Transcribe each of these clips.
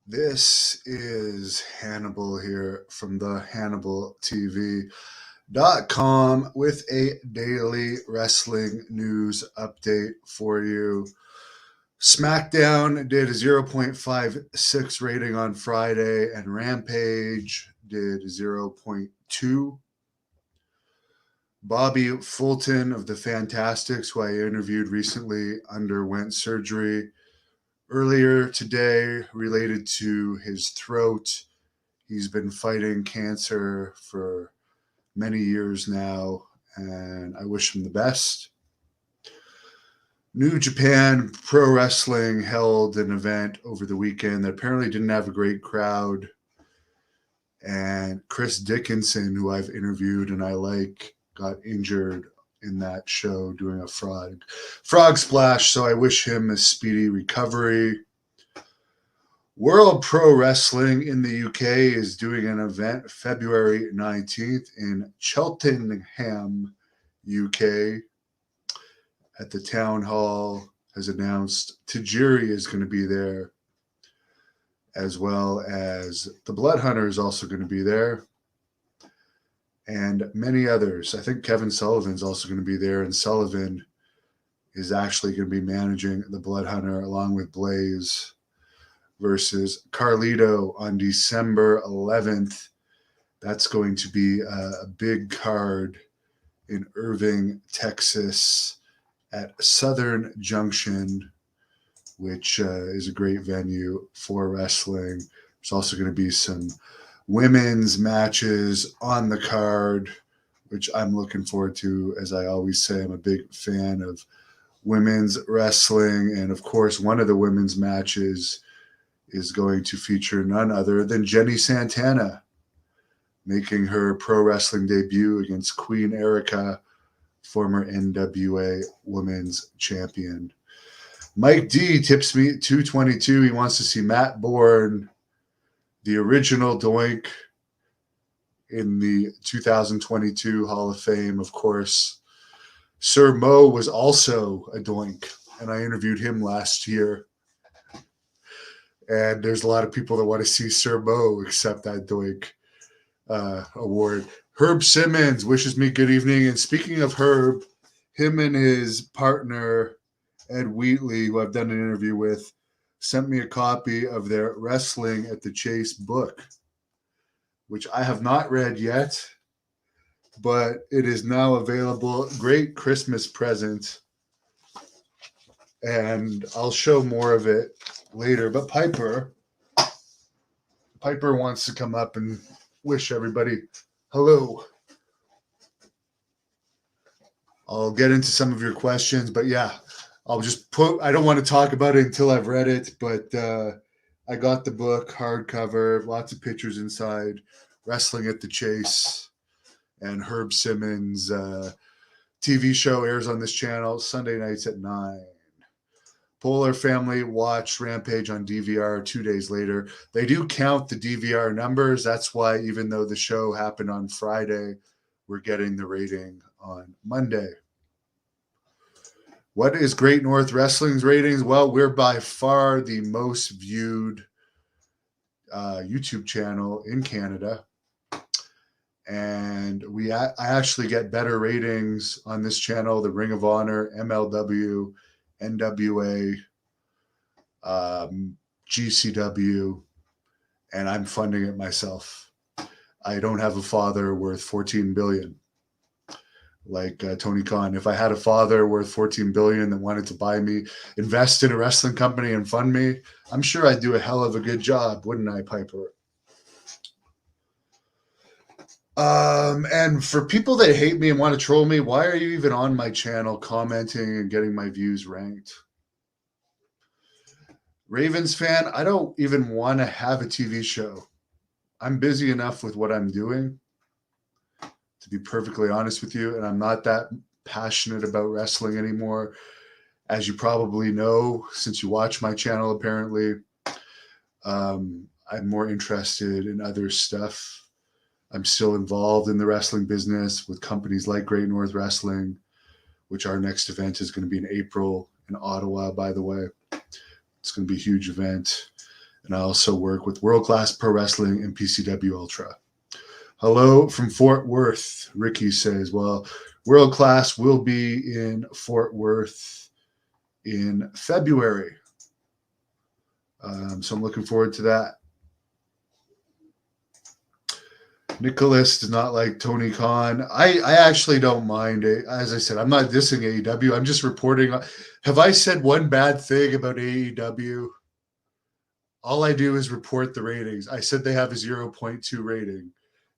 This is Hannibal here from the HannibalTV.com with a daily wrestling news update for you. SmackDown did a 0.56 rating on Friday, and Rampage did 0.2. Bobby Fulton of the Fantastics, who I interviewed recently, underwent surgery earlier today related to his throat. He's been fighting cancer for many years now, and I wish him the best. New Japan Pro Wrestling held an event over the weekend that apparently didn't have a great crowd. And Chris Dickinson, who I've interviewed and I like, got injured in that show doing a frog splash. So I wish him a speedy recovery. World Pro Wrestling in the UK is doing an event February 19th in Cheltenham, UK. At the town hall has announced Tajiri is going to be there, as well as the Blood Hunter is also going to be there, and many others. I think Kevin Sullivan's also going to be there, and Sullivan is actually going to be managing the Blood Hunter along with Blaze versus Carlito on December 11th. That's going to be a big card in Irving, Texas at Southern Junction, which is a great venue for wrestling. There's also going to be some women's matches on the card, which I'm looking forward to. As I always say, I'm a big fan of women's wrestling. And of course, one of the women's matches is going to feature none other than Jenny Santana, making her pro wrestling debut against Queen Erica, former NWA Women's Champion. Mike D tips me at 222. He wants to see Matt Bourne, the original Doink, in the 2022 Hall of Fame, of course. Sir Mo was also a Doink, and I interviewed him last year. And there's a lot of people that want to see Sir Mo accept that Doink award. Herb Simmons wishes me good evening. And speaking of Herb, him and his partner, Ed Wheatley, who I've done an interview with, sent me a copy of their Wrestling at the Chase book, which I have not read yet, but it is now available. Great Christmas present. And I'll show more of it later. But Piper wants to come up and wish everybody hello. I'll get into some of your questions, but yeah, I don't want to talk about it until I've read it, but I got the book, hardcover, lots of pictures inside, Wrestling at the Chase, and Herb Simmons' TV show airs on this channel Sunday nights at 9. Polar family watched Rampage on DVR 2 days later. They do count the DVR numbers. That's why even though the show happened on Friday, we're getting the rating on Monday. What is Great North Wrestling's ratings? Well, we're by far the most viewed YouTube channel in Canada. And I actually get better ratings on this channel, the Ring of Honor, MLW, NWA, GCW, and I'm funding it myself. I don't have a father worth $14 billion like Tony Khan. If I had a father worth $14 billion that wanted to buy me, invest in a wrestling company and fund me, I'm sure I'd do a hell of a good job, wouldn't I, Piper? And for people that hate me and want to troll me, why are you even on my channel commenting and getting my views ranked? Ravens fan, I don't even want to have a TV show. I'm busy enough with what I'm doing, to be perfectly honest with you, and I'm not that passionate about wrestling anymore. As you probably know, since you watch my channel, apparently, I'm more interested in other stuff. I'm still involved in the wrestling business with companies like Great North Wrestling, which our next event is going to be in April in Ottawa, by the way. It's going to be a huge event. And I also work with World Class Pro Wrestling and PCW Ultra. Hello from Fort Worth, Ricky says. Well, World Class will be in Fort Worth in February. So I'm looking forward to that. Nicholas does not like Tony Khan. I actually don't mind it. As I said, I'm not dissing AEW. I'm just reporting. Have I said one bad thing about AEW? All I do is report the ratings. I said they have a 0.2 rating,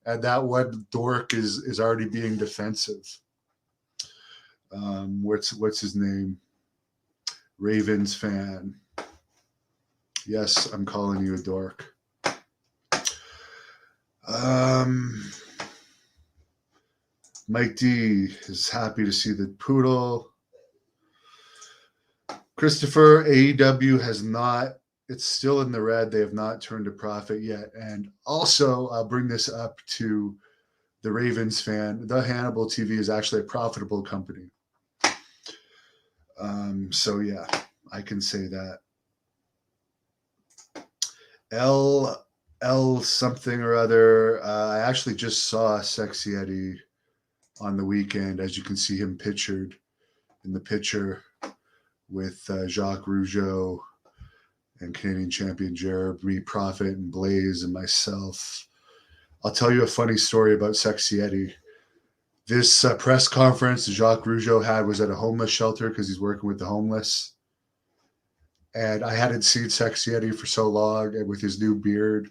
and that one dork is already being defensive. What's his name? Ravens fan. Yes, I'm calling you a dork. Mike D is happy to see the poodle. Christopher, AEW has not, it's still in the red. They have not turned a profit yet. And also, I'll bring this up to the Ravens fan. The Hannibal TV is actually a profitable company. So, yeah, I can say that. L something or other. I actually just saw Sexy Eddie on the weekend. As you can see him pictured in the picture with Jacques Rougeau and Canadian champion Jeremy Prophet and Blaze and myself. I'll tell you a funny story about Sexy Eddie. This press conference Jacques Rougeau had was at a homeless shelter because he's working with the homeless. And I hadn't seen Sexy Eddie for so long, and with his new beard,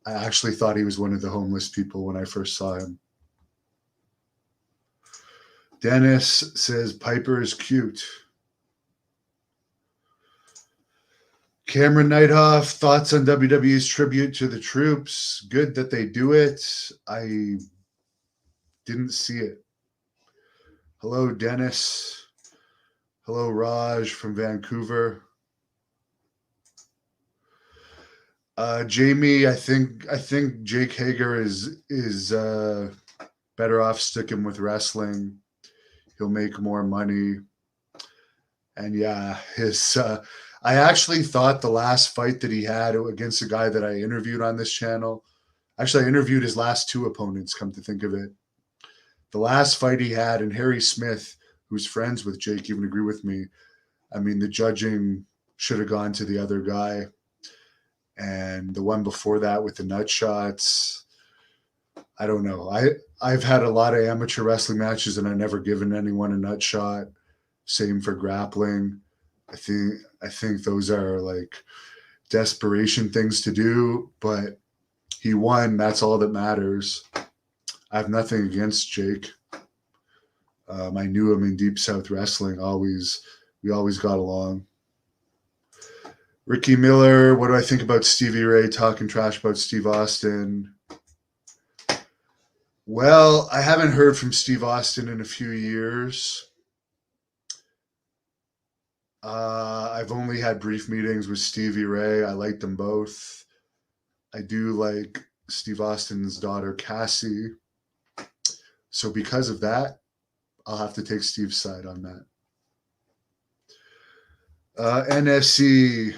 I actually thought he was one of the homeless people when I first saw him. Dennis says Piper is cute. Cameron Neidhoff, thoughts on WWE's tribute to the troops? Good that they do it. I didn't see it. Hello, Dennis. Hello, Raj from Vancouver. Jamie, I think Jake Hager is better off sticking with wrestling. He'll make more money. And yeah, I actually thought the last fight that he had against a guy that I interviewed on this channel, actually I interviewed his last two opponents, come to think of it. The last fight he had, and Harry Smith, who's friends with Jake, even agree with me. I mean, the judging should have gone to the other guy. And the one before that with the nut shots, I don't know. I've had a lot of amateur wrestling matches and I've never given anyone a nut shot. Same for grappling. I think those are like desperation things to do, but he won. That's all that matters. I have nothing against Jake. I knew him in Deep South Wrestling. We always got along. Ricky Miller, what do I think about Stevie Ray talking trash about Steve Austin? Well, I haven't heard from Steve Austin in a few years. I've only had brief meetings with Stevie Ray. I like them both. I do like Steve Austin's daughter, Cassie. So because of that, I'll have to take Steve's side on that. NSC,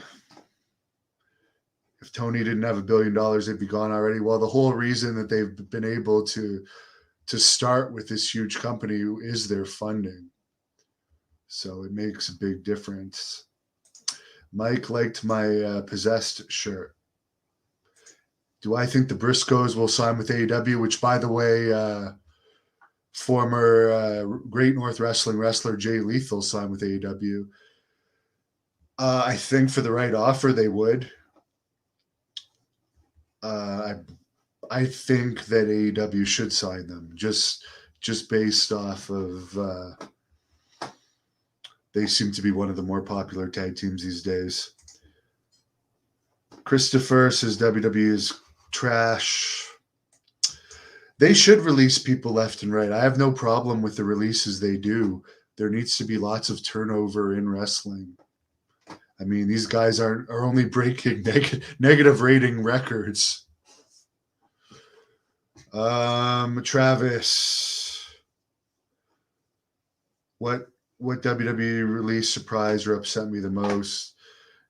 if Tony didn't have $1 billion, they'd be gone already. Well, the whole reason that they've been able to start with this huge company is their funding. So it makes a big difference. Mike liked my Possessed shirt. Do I think the Briscoes will sign with AEW? Which, by the way, former Great North Wrestling wrestler Jay Lethal signed with AEW. I think for the right offer, they would. I think that AEW should sign them just based off of they seem to be one of the more popular tag teams these days. Christopher says WWE is trash. They should release people left and right. I have no problem with the releases they do. There needs to be lots of turnover in wrestling. I mean, these guys are only breaking negative rating records. Travis, what WWE release surprised or upset me the most?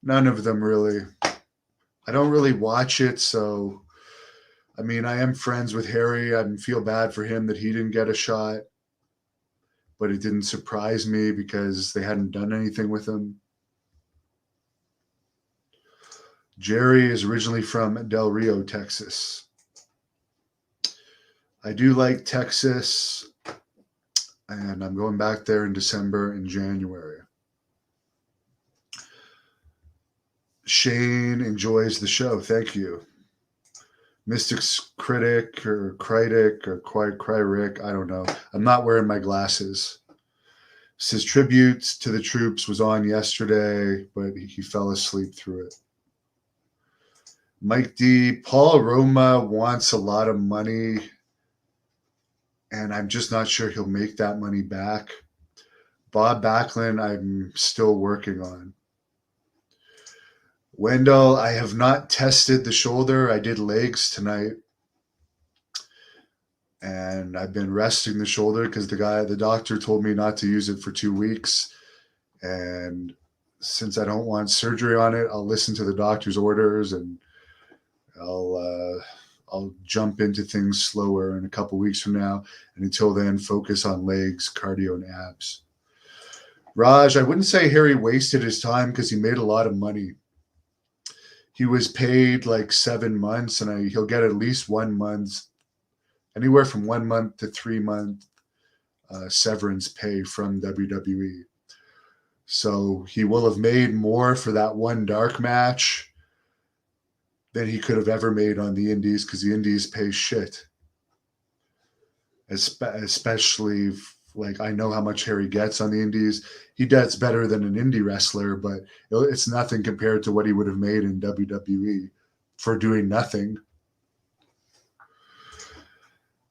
None of them really. I don't really watch it, so I mean, I am friends with Harry. I feel bad for him that he didn't get a shot, but it didn't surprise me because they hadn't done anything with him. Jerry is originally from Del Rio, Texas. I do like Texas, and I'm going back there in December and January. Shane enjoys the show. Thank you. Mystics Critic or Critic or Cryric, I don't know. I'm not wearing my glasses. Says tributes to the troops was on yesterday, but he fell asleep through it. Mike D. Paul Roma wants a lot of money, and I'm just not sure he'll make that money back. Bob Backlund, I'm still working on. Wendell, I have not tested the shoulder. I did legs tonight. And I've been resting the shoulder because the doctor told me not to use it for 2 weeks. And since I don't want surgery on it, I'll listen to the doctor's orders and I'll jump into things slower in a couple weeks from now. And until then, focus on legs, cardio, and abs. Raj, I wouldn't say Harry wasted his time because he made a lot of money. He was paid like 7 months, and he'll get at least 1 month, anywhere from 1 month to 3 month severance pay from WWE. So he will have made more for that one dark match than he could have ever made on the indies because the indies pay shit. Especially, like, I know how much Harry gets on the indies. He gets better than an indie wrestler, but it's nothing compared to what he would have made in WWE for doing nothing.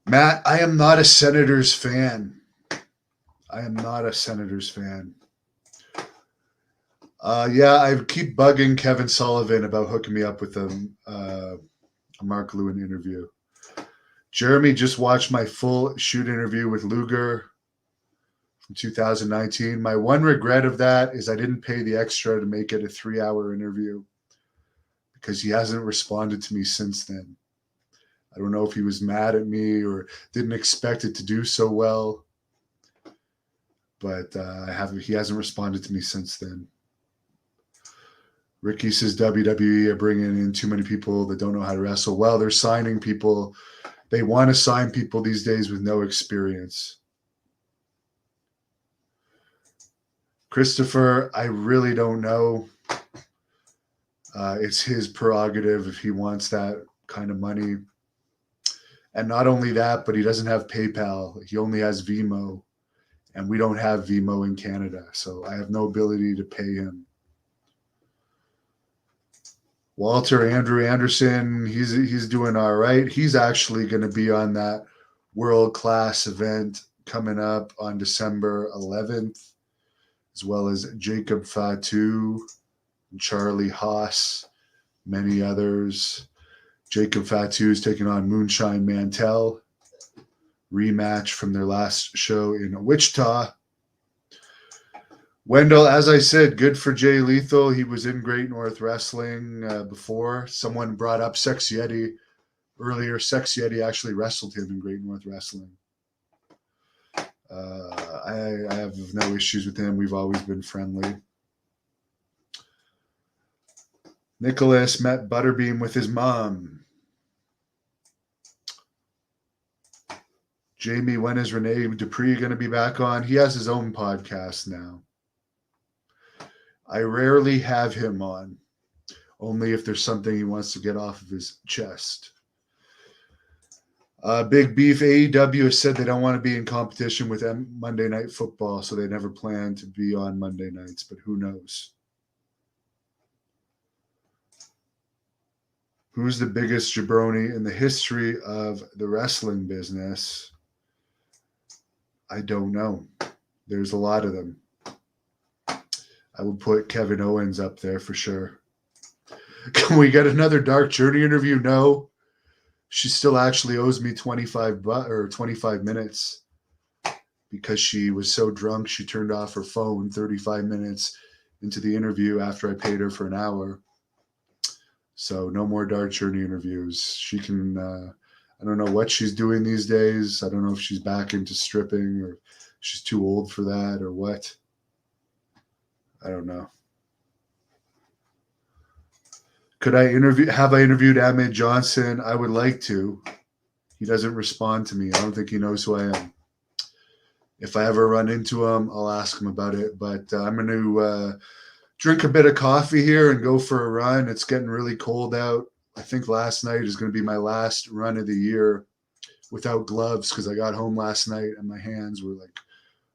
Matt, I am not a Senators fan. I am not a Senators fan. Yeah, I keep bugging Kevin Sullivan about hooking me up with a Mark Lewin interview. Jeremy just watched my full shoot interview with Luger from 2019. My one regret of that is I didn't pay the extra to make it a 3-hour interview because he hasn't responded to me since then. I don't know if he was mad at me or didn't expect it to do so well, but he hasn't responded to me since then. Ricky says WWE are bringing in too many people that don't know how to wrestle. Well, they're signing people. They want to sign people these days with no experience. Christopher, I really don't know. It's his prerogative if he wants that kind of money. And not only that, but he doesn't have PayPal. He only has Vimo. And we don't have Vimo in Canada. So I have no ability to pay him. Walter Andrew Anderson, he's doing all right. He's actually going to be on that world-class event coming up on December 11th, as well as Jacob Fatu, Charlie Haas, many others. Jacob Fatu is taking on Moonshine Mantell, rematch from their last show in Wichita. Wendell, as I said, good for Jay Lethal. He was in Great North Wrestling before. Someone brought up Sexy Eddie earlier. Sexy Eddie actually wrestled him in Great North Wrestling. I have no issues with him. We've always been friendly. Nicholas met Butterbean with his mom. Jamie, when is Rene Dupree going to be back on? He has his own podcast now. I rarely have him on, only if there's something he wants to get off of his chest. Big Beef AEW has said they don't want to be in competition with Monday Night Football, so they never plan to be on Monday nights, but who knows? Who's the biggest jabroni in the history of the wrestling business? I don't know. There's a lot of them. I would put Kevin Owens up there for sure. Can we get another Dark Journey interview? No. She still actually owes me 25 minutes because she was so drunk she turned off her phone 35 minutes into the interview after I paid her for an hour. So no more dark journey interviews. She can, I don't know what she's doing these days. I don't know if she's back into stripping or she's too old for that or what. I don't know. Have I interviewed Ahmed Johnson? I would like to. He doesn't respond to me. I don't think he knows who I am. If I ever run into him, I'll ask him about it. But I'm going to drink a bit of coffee here and go for a run. It's getting really cold out. I think last night is going to be my last run of the year without gloves because I got home last night and my hands were like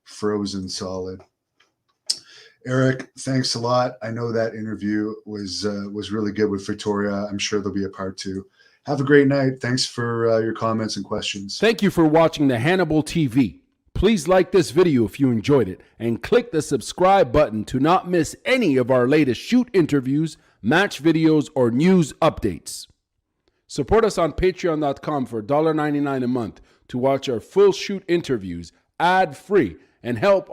frozen solid. Eric, thanks a lot. I know that interview was really good with Victoria. I'm sure there'll be a part 2. Have a great night. Thanks for your comments and questions. Thank you for watching the Hannibal TV. Please like this video if you enjoyed it and click the subscribe button to not miss any of our latest shoot interviews, match videos, or news updates. Support us on patreon.com for $1.99 a month to watch our full shoot interviews ad-free and help